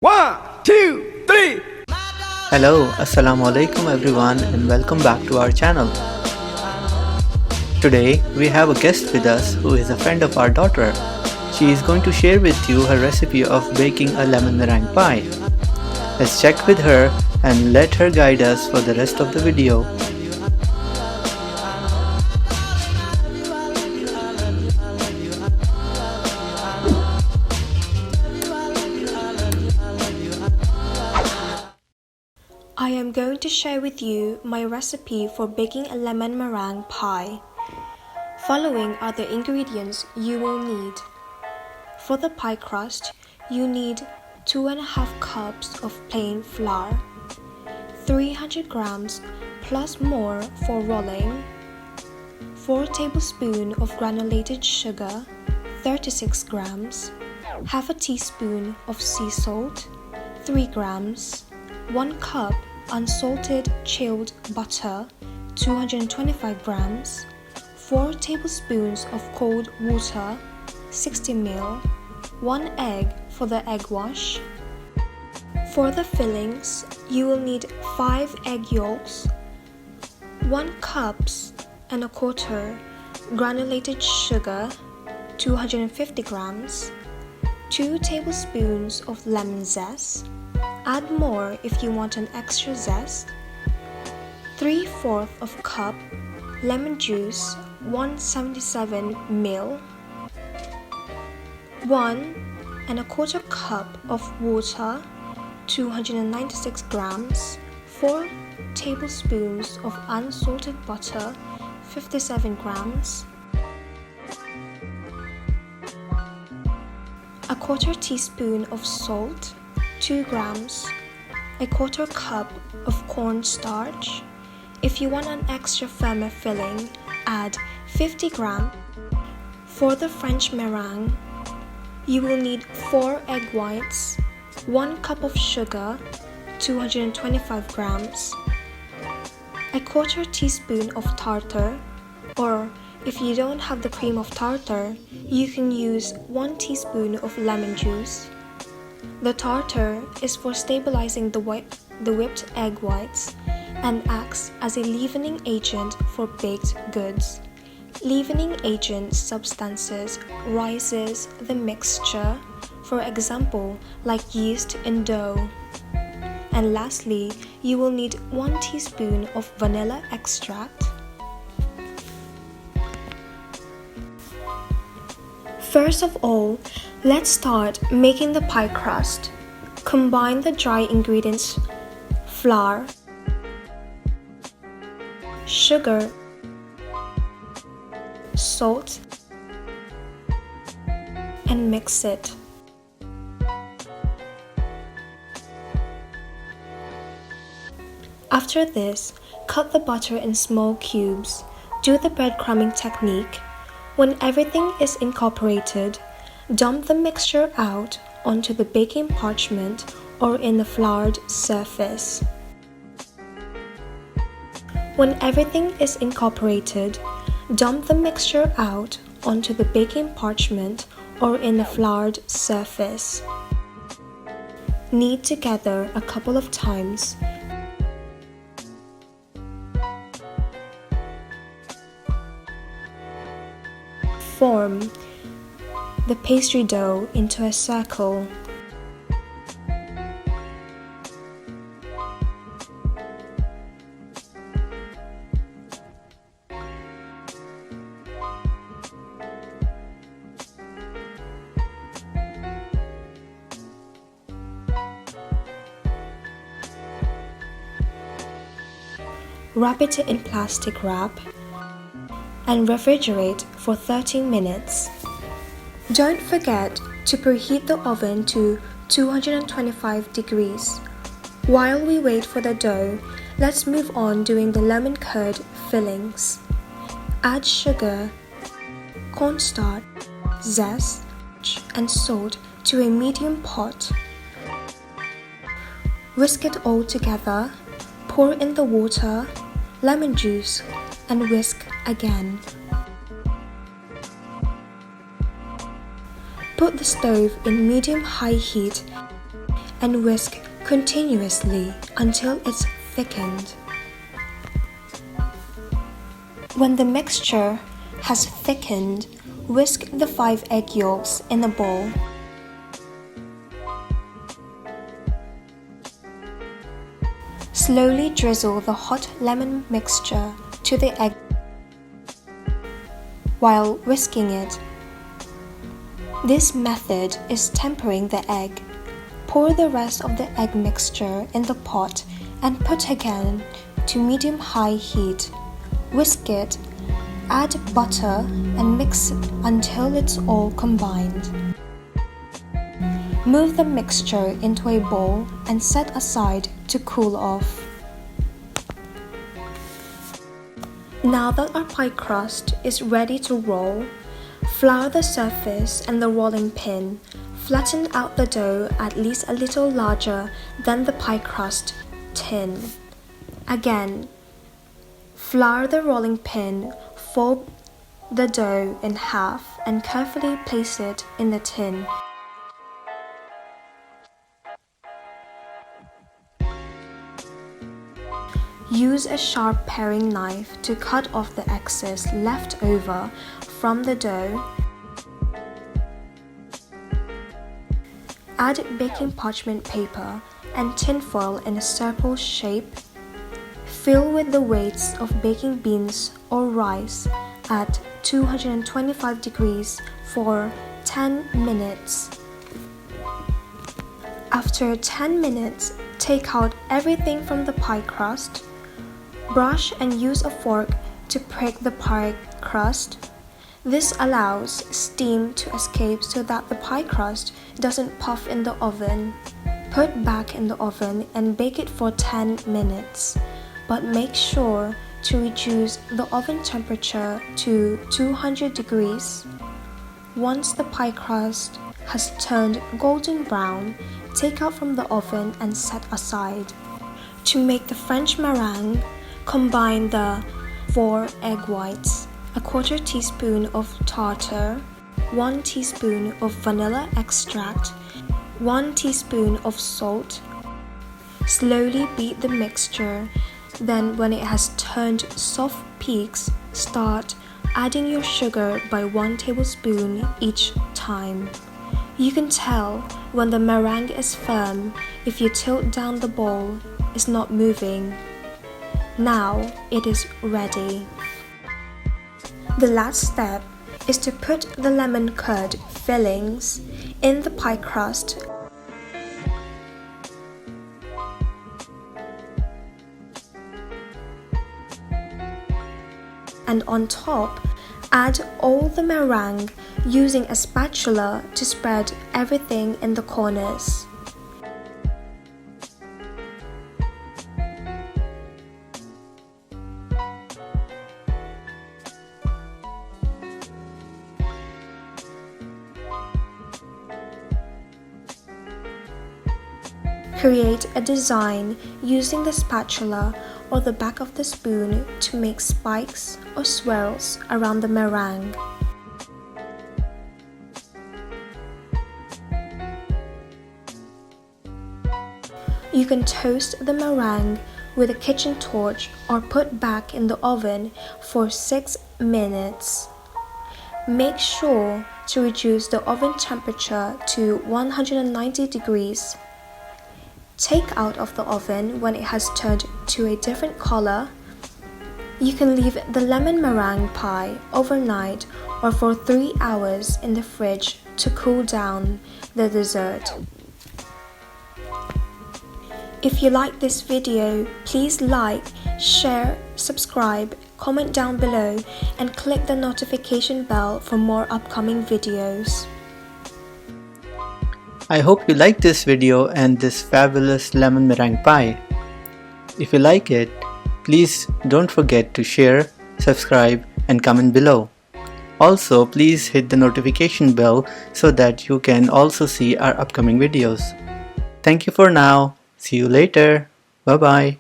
One, two, three. Hello, As-Salam Alaikum everyone and welcome back to our channel. Today we have a guest with us who is a friend of our daughter. She is going to share with you her recipe of baking a lemon meringue pie. Let's check with her and let her guide us for the rest of the video. I am going to share with you my recipe for baking a lemon meringue pie. Following are the ingredients you will need. For the pie crust, you need 2.5 cups of plain flour, 300 grams plus more for rolling, 4 tablespoons of granulated sugar, 36 grams, half a teaspoon of sea salt, 3 grams, 1 cup unsalted chilled butter, 225 grams, 4 tablespoons of cold water, 60 ml, 1 egg for the egg wash. For the fillings, you will need 5 egg yolks, 1 cups and a quarter granulated sugar, 250 grams, 2 tablespoons of lemon zest. Add more if you want an extra zest. 3/4 of cup lemon juice, 177 ml. 1.25 cup of water, 296 grams. 4 tablespoons of unsalted butter, 57 grams. A quarter teaspoon of salt, 2 grams, a quarter cup of cornstarch. If you want an extra firmer filling, add 50 grams. For the French meringue, you will need 4 egg whites, 1 cup of sugar, 225 grams, a quarter teaspoon of tartar, or if you don't have the cream of tartar, you can use 1 teaspoon of lemon juice. The tartar is for stabilizing the whipped egg whites and acts as a leavening agent for baked goods. Leavening agent substances rises the mixture, for example, like yeast in dough. And lastly, you will need 1 teaspoon of vanilla extract. First of all, let's start making the pie crust. Combine the dry ingredients flour, sugar, salt, and mix it. After this, cut the butter in small cubes. Do the breadcrumbing technique. When everything is incorporated, dump the mixture out onto the baking parchment or in the floured surface. When everything is incorporated, dump the mixture out onto the baking parchment or in the floured surface. Knead together a couple of times. Form the pastry dough into a circle. Wrap it in plastic wrap and refrigerate for 30 minutes. Don't forget to preheat the oven to 225 degrees. While we wait for the dough, let's move on doing the lemon curd fillings. Add sugar, cornstarch, zest, and salt to a medium pot. Whisk it all together, pour in the water, lemon juice, and whisk again. Put the stove in medium-high heat and whisk continuously until it's thickened. When the mixture has thickened, whisk the 5 egg yolks in a bowl. Slowly drizzle the hot lemon mixture to the egg while whisking it. This method is tempering the egg. Pour the rest of the egg mixture in the pot and put again to medium-high heat. Whisk it, add butter and mix until it's all combined. Move the mixture into a bowl and set aside to cool off. Now that our pie crust is ready to roll, flour the surface and the rolling pin. Flatten out the dough at least a little larger than the pie crust tin. Again, flour the rolling pin, fold the dough in half and carefully place it in the tin. Use a sharp paring knife to cut off the excess left over from the dough. Add baking parchment paper and tinfoil in a circle shape. Fill with the weights of baking beans or rice at 225 degrees for 10 minutes. After 10 minutes, take out everything from the pie crust. Brush and use a fork to prick the pie crust. This allows steam to escape so that the pie crust doesn't puff in the oven. Put back in the oven and bake it for 10 minutes, but make sure to reduce the oven temperature to 200 degrees. Once the pie crust has turned golden brown, take out from the oven and set aside. To make the French meringue, combine the 4 egg whites, a 1/4 teaspoon of tartar, 1 teaspoon of vanilla extract, 1 teaspoon of salt. Slowly beat the mixture, then when it has turned soft peaks, start adding your sugar by 1 tablespoon each time. You can tell when the meringue is firm if you tilt down the bowl, it's not moving. Now it is ready. The last step is to put the lemon curd fillings in the pie crust and on top, add all the meringue using a spatula to spread everything in the corners. Create a design using the spatula or the back of the spoon to make spikes or swirls around the meringue. You can toast the meringue with a kitchen torch or put back in the oven for 6 minutes. Make sure to reduce the oven temperature to 190 degrees. Take out of the oven when it has turned to a different color. You can leave the lemon meringue pie overnight or for 3 hours in the fridge to cool down the dessert. If you like this video, please like, share, subscribe, comment down below and click the notification bell for more upcoming videos. I hope you liked this video and this fabulous lemon meringue pie. If you like it, please don't forget to share, subscribe and comment below. Also, please hit the notification bell so that you can also see our upcoming videos. Thank you for now. See you later. Bye bye.